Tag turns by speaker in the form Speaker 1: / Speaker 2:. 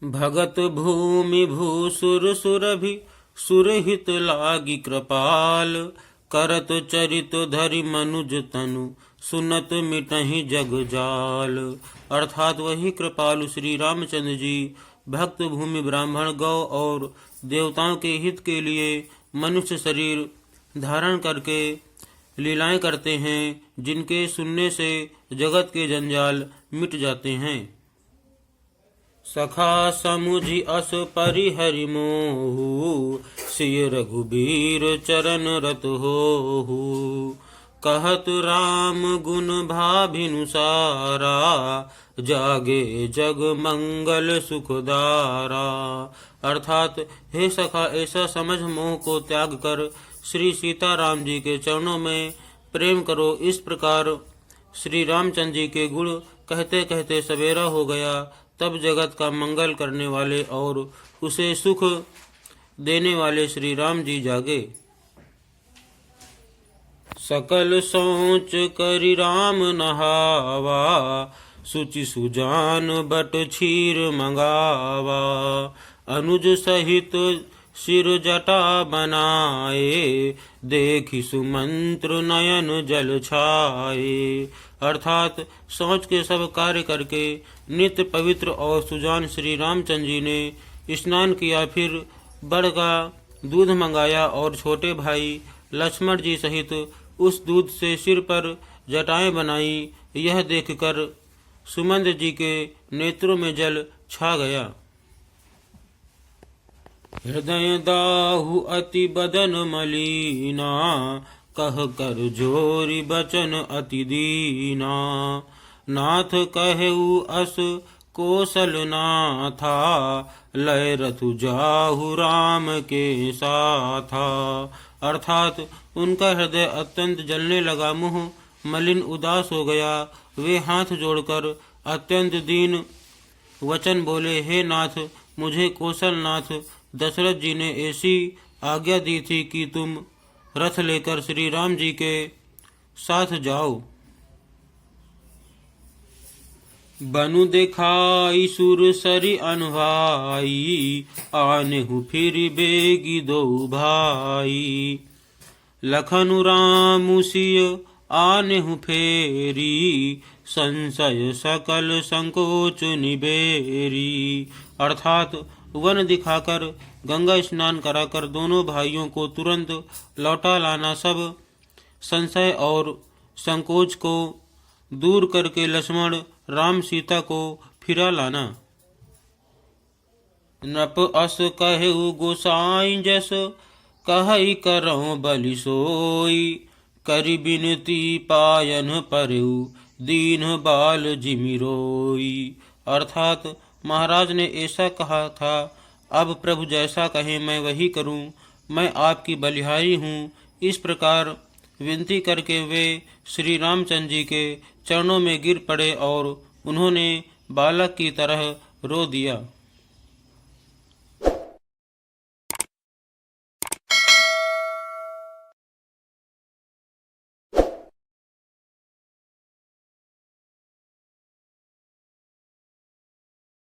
Speaker 1: भगत भूमि भूसुर सुरभि सुरहित लागी कृपाल। करत चरित धरि मनुज तनु सुनत मिटहि जग जाल। अर्थात वही कृपालु श्री रामचंद्र जी भक्त भूमि ब्राह्मण गौ और देवताओं के हित के लिए मनुष्य शरीर धारण करके लीलाएं करते हैं, जिनके सुनने से जगत के जंजाल मिट जाते हैं। सखा समुझि अस परिहरि मोहु सिय रघुबीर चरण रत होहु। कहत राम गुण भाभिनुसारा जागे जग मंगल सुखदारा। अर्थात हे सखा, ऐसा समझ मोह को त्याग कर श्री सीताराम जी के चरणों में प्रेम करो। इस प्रकार श्री रामचंद्र जी के गुण कहते कहते सवेरा हो गया। तब जगत का मंगल करने वाले और उसे सुख देने वाले श्री राम जी जागे। सकल सोच करि राम नहावा सुचि सुजान बट क्षीर मंगावा। अनुज सहित सिर जटा बनाए देखि सुमंत्र नयन जल छाए। अर्थात सोच के सब कार्य करके नित्य पवित्र और सुजान श्री रामचंद्र जी ने स्नान किया। फिर बड़ का दूध मंगाया और छोटे भाई लक्ष्मण जी सहित उस दूध से सिर पर जटाएं बनाई। यह देखकर सुमंत्र जी के नेत्रों में जल छा गया। हृदय दाहु अति बदन मलीना कह कर जोरी बचन अति दीना। नाथ कहेउ अस कौशल नाथा लय रथु जाहु राम के साथा। अर्थात उनका हृदय अत्यंत जलने लगा, मुँह मलिन उदास हो गया। वे हाथ जोड़कर अत्यंत दीन वचन बोले, हे नाथ, मुझे कौशलनाथ दशरथ जी ने ऐसी आज्ञा दी थी कि तुम रथ लेकर श्री राम जी के साथ जाओ। बनु दिखाई सुर सरि अनभाई आनेहु फिर बेगी दो भाई। लखनु राम सिय आनेहु फेरी संशय सकल संकोच निबेरी। अर्थात वन दिखाकर गंगा स्नान कराकर दोनों भाइयों को तुरंत लौटा लाना, सब संशय और संकोच को दूर करके लक्ष्मण राम सीता को फिरा लाना। नप अस कहेउ गोसाई जस कहई करौ बलि सोई। करि बिनती पायन परेउ दीन बाल जिमि रोई। अर्थात महाराज ने ऐसा कहा था, अब प्रभु जैसा कहे मैं वही करूं, मैं आपकी बलिहारी हूँ। इस प्रकार विनती करके वे श्री रामचंद्र जी के चरणों में गिर पड़े और उन्होंने बालक की तरह रो दिया।